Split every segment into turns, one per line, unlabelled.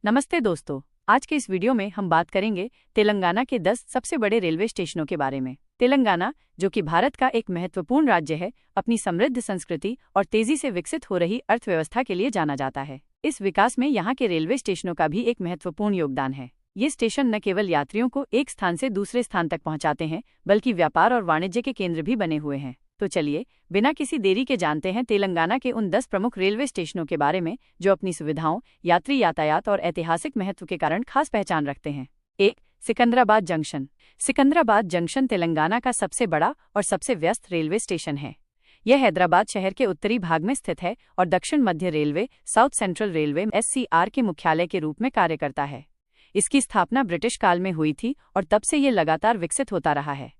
नमस्ते दोस्तों, आज के इस वीडियो में हम बात करेंगे तेलंगाना के 10 सबसे बड़े रेलवे स्टेशनों के बारे में। तेलंगाना, जो कि भारत का एक महत्वपूर्ण राज्य है, अपनी समृद्ध संस्कृति और तेजी से विकसित हो रही अर्थव्यवस्था के लिए जाना जाता है। इस विकास में यहाँ के रेलवे स्टेशनों का भी एक महत्वपूर्ण योगदान है। ये स्टेशन न केवल यात्रियों को एक स्थान से दूसरे स्थान तक पहुँचाते हैं, बल्कि व्यापार और वाणिज्य के केंद्र भी बने हुए हैं। तो चलिए बिना किसी देरी के जानते हैं तेलंगाना के उन 10 प्रमुख रेलवे स्टेशनों के बारे में जो अपनी सुविधाओं, यात्री यातायात और ऐतिहासिक महत्व के कारण खास पहचान रखते हैं। 1. सिकंदराबाद जंक्शन। सिकंदराबाद जंक्शन तेलंगाना का सबसे बड़ा और सबसे व्यस्त रेलवे स्टेशन है। यह हैदराबाद शहर के उत्तरी भाग में स्थित है और दक्षिण मध्य railway, south central railway (SCR) के मुख्यालय के रूप में कार्य करता है। इसकी स्थापना ब्रिटिश काल में हुई थी और तब से ये लगातार विकसित होता रहा है।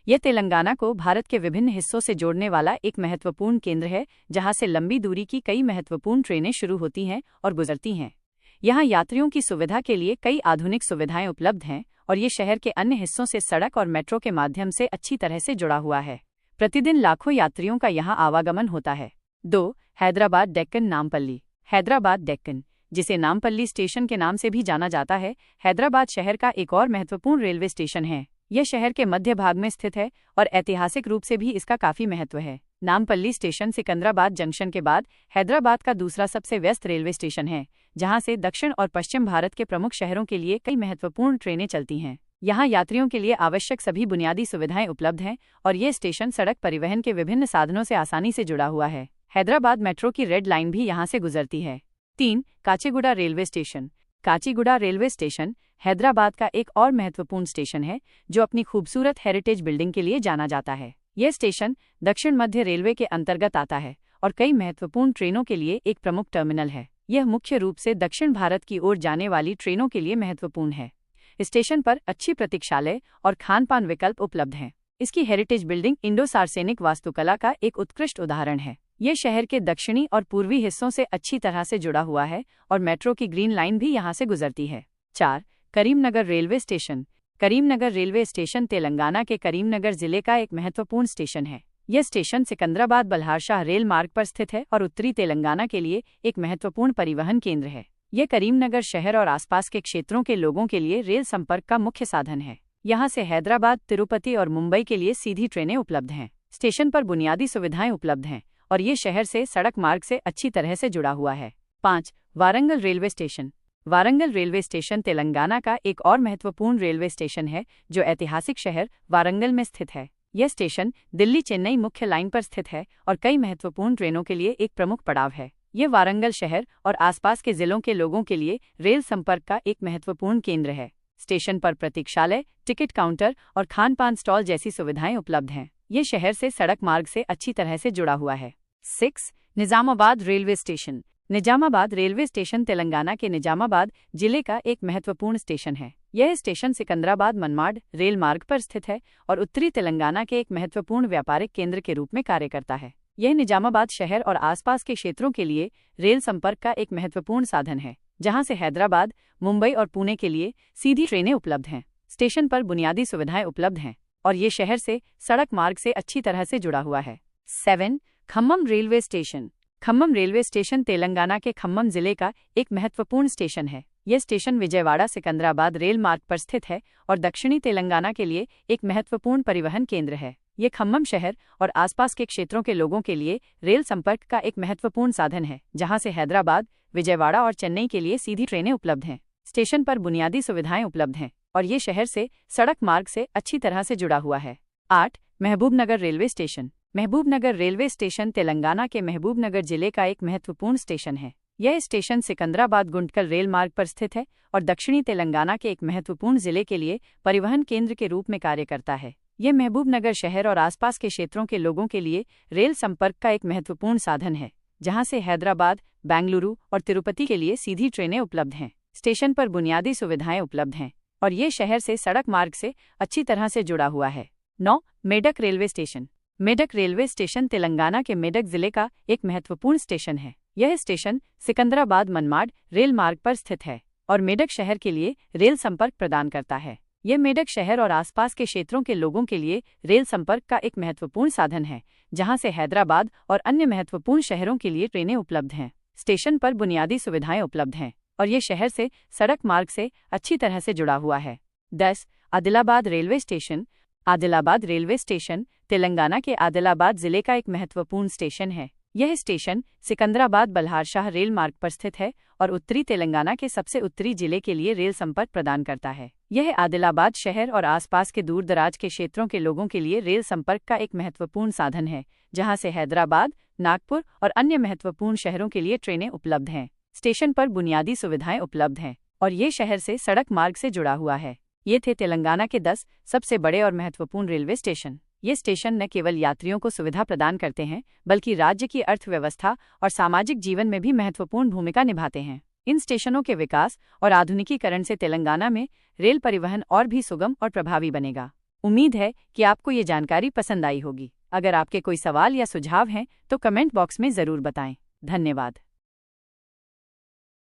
यह तेलंगाना को भारत के विभिन्न हिस्सों से जोड़ने वाला एक महत्वपूर्ण केंद्र है, जहां से लंबी दूरी की कई महत्वपूर्ण ट्रेनें शुरू होती हैं और गुजरती हैं। यहां यात्रियों की सुविधा के लिए कई आधुनिक सुविधाएं उपलब्ध हैं और ये शहर के अन्य हिस्सों से सड़क और मेट्रो के माध्यम से अच्छी तरह से जुड़ा हुआ है। प्रतिदिन लाखों यात्रियों का यहां आवागमन होता है। 2. हैदराबाद डेक्कन नामपल्ली। हैदराबाद डेक्कन, जिसे नामपल्ली स्टेशन के नाम से भी जाना जाता है, हैदराबाद शहर का एक और महत्वपूर्ण रेलवे स्टेशन है। यह शहर के मध्य भाग में स्थित है और ऐतिहासिक रूप से भी इसका काफी महत्व है। नामपल्ली स्टेशन सिकंदराबाद जंक्शन के बाद हैदराबाद का दूसरा सबसे व्यस्त रेलवे स्टेशन है, जहां से दक्षिण और पश्चिम भारत के प्रमुख शहरों के लिए कई महत्वपूर्ण ट्रेनें चलती हैं। यहां यात्रियों के लिए आवश्यक सभी बुनियादी सुविधाएं उपलब्ध हैं और ये स्टेशन सड़क परिवहन के विभिन्न साधनों से आसानी से जुड़ा हुआ है। हैदराबाद मेट्रो की रेड लाइन भी यहां से गुजरती है। 3. Kacheguda railway station. Kacheguda railway station Hyderabad का एक और महत्वपूर्ण स्टेशन है, जो अपनी खूबसूरत हेरिटेज बिल्डिंग के लिए जाना जाता है। यह स्टेशन दक्षिण मध्य रेलवे के अंतर्गत आता है और कई महत्वपूर्ण ट्रेनों के लिए एक प्रमुख टर्मिनल है। यह मुख्य रूप से दक्षिण भारत की ओर जाने वाली ट्रेनों के लिए महत्वपूर्ण है। स्टेशन पर अच्छी प्रतीक्षालय और खान-पान विकल्प उपलब्ध हैं। इसकी हेरिटेज बिल्डिंग इंडो-सार्सेनिक वास्तुकला का एक उत्कृष्ट उदाहरण है। यह शहर के दक्षिणी और पूर्वी हिस्सों से अच्छी तरह से जुड़ा हुआ है और मेट्रो की ग्रीन लाइन भी यहां से गुजरती है। 4. Karimnagar railway station. Karimnagar railway station Telangana के करीमनगर जिले का एक महत्वपूर्ण स्टेशन है। यह स्टेशन सिकंदराबाद बल्हारशाह रेल मार्ग पर स्थित है और उत्तरी तेलंगाना के लिए एक महत्वपूर्ण परिवहन केंद्र है। यह करीमनगर शहर और आसपास के क्षेत्रों के लोगों के लिए रेल संपर्क का मुख्य साधन है। यहाँ से हैदराबाद, तिरुपति और मुंबई के लिए सीधी ट्रेनें उपलब्ध हैं। स्टेशन पर बुनियादी सुविधाएं उपलब्ध हैं और ये शहर से सड़क मार्ग से अच्छी तरह से जुड़ा हुआ है। 5. Warangal railway station. Warangal railway station Telangana का एक और महत्वपूर्ण रेलवे स्टेशन है, जो ऐतिहासिक शहर वारंगल में स्थित है। यह स्टेशन दिल्ली चेन्नई मुख्य लाइन पर स्थित है और कई महत्वपूर्ण ट्रेनों के लिए एक प्रमुख पड़ाव है। यह वारंगल शहर और आसपास के जिलों के लोगों के लिए रेल संपर्क का एक महत्वपूर्ण केंद्र है। स्टेशन पर प्रतीक्षालय, टिकट काउंटर और खान-पान स्टॉल जैसी सुविधाएं उपलब्ध हैं। यह शहर से सड़क मार्ग से अच्छी तरह से जुड़ा हुआ है। 6. Nizamabad railway station. Nizamabad railway station Telangana के निजामाबाद जिले का एक महत्वपूर्ण स्टेशन है। यह स्टेशन सिकंदराबाद मनमाड रेल मार्ग पर स्थित है और उत्तरी तेलंगाना के एक महत्वपूर्ण व्यापारिक केंद्र के रूप में कार्य करता है। यह निजामाबाद शहर और आसपास के क्षेत्रों के लिए रेल संपर्क का एक महत्वपूर्ण साधन है, जहां से हैदराबाद, मुंबई और पुणे के लिए सीधी ट्रेनें उपलब्ध हैं। स्टेशन पर बुनियादी सुविधाएं उपलब्ध हैं और ये शहर से सड़क मार्ग से अच्छी तरह से जुड़ा हुआ है। 7. Khammam railway station. Khammam railway station Telangana के खम्मम जिले का एक महत्वपूर्ण स्टेशन है। यह स्टेशन विजयवाड़ा सिकंदराबाद रेल मार्ग पर स्थित है और दक्षिणी तेलंगाना के लिए एक महत्वपूर्ण परिवहन केंद्र है। ये खम्मम शहर और आसपास के क्षेत्रों के लोगों के लिए रेल संपर्क का एक महत्वपूर्ण साधन है, जहां से हैदराबाद, विजयवाड़ा और चेन्नई के लिए सीधी ट्रेनें उपलब्ध हैं। स्टेशन पर बुनियादी सुविधाएं उपलब्ध हैं और ये शहर से सड़क मार्ग से अच्छी तरह से जुड़ा हुआ है। 8. Mahbubnagar railway station. Mahbubnagar railway station Telangana के महबूबनगर जिले का एक महत्वपूर्ण स्टेशन है। यह स्टेशन सिकंदराबाद गुंटकल रेल मार्ग पर स्थित है और दक्षिणी तेलंगाना के एक महत्वपूर्ण जिले के लिए परिवहन केंद्र के रूप में कार्य करता है। यह महबूबनगर शहर और आसपास के क्षेत्रों के लोगों के लिए रेल संपर्क का एक महत्वपूर्ण साधन है, जहां से हैदराबाद, बेंगलुरु और तिरुपति के लिए सीधी ट्रेनें उपलब्ध हैं। स्टेशन पर बुनियादी सुविधाएं उपलब्ध हैं और ये शहर से सड़क मार्ग से अच्छी तरह से जुड़ा हुआ है। 9. Medak railway station. Medak railway station Telangana के मेडक जिले का एक महत्वपूर्ण स्टेशन है। यह स्टेशन सिकंदराबाद मनमाड रेल मार्ग पर स्थित है और मेडक शहर के लिए रेल संपर्क प्रदान करता है। यह मेडक शहर और आसपास के क्षेत्रों के लोगों के लिए रेल संपर्क का एक महत्वपूर्ण साधन है, जहां से हैदराबाद और अन्य महत्वपूर्ण शहरों के लिए ट्रेनें उपलब्ध हैं। स्टेशन पर बुनियादी सुविधाएं उपलब्ध हैं और ये शहर से सड़क मार्ग से अच्छी तरह से जुड़ा हुआ है। 10. Adilabad railway station. Adilabad railway station Telangana के आदिलाबाद जिले का एक महत्वपूर्ण स्टेशन है। यह स्टेशन सिकंदराबाद बल्हारशाह रेल मार्ग पर स्थित है और उत्तरी तेलंगाना के सबसे उत्तरी जिले के लिए रेल संपर्क प्रदान करता है। यह आदिलाबाद शहर और आसपास के दूर दराज के क्षेत्रों के लोगों के लिए रेल संपर्क का एक महत्वपूर्ण साधन है, जहां से हैदराबाद, नागपुर और अन्य महत्वपूर्ण शहरों के लिए ट्रेनें उपलब्ध हैं। स्टेशन पर बुनियादी सुविधाएं उपलब्ध हैं और ये शहर से सड़क मार्ग से जुड़ा हुआ है। ये थे तेलंगाना के 10 सबसे बड़े और महत्वपूर्ण रेलवे स्टेशन। ये स्टेशन न केवल यात्रियों को सुविधा प्रदान करते हैं, बल्कि राज्य की अर्थव्यवस्था और सामाजिक जीवन में भी महत्वपूर्ण भूमिका निभाते हैं। इन स्टेशनों के विकास और आधुनिकीकरण से तेलंगाना में रेल परिवहन और भी सुगम और प्रभावी बनेगा। उम्मीद है कि आपको ये जानकारी पसंद आई होगी। अगर आपके कोई सवाल या सुझाव हैं तो कमेंट बॉक्स में ज़रूर बताएं। धन्यवाद।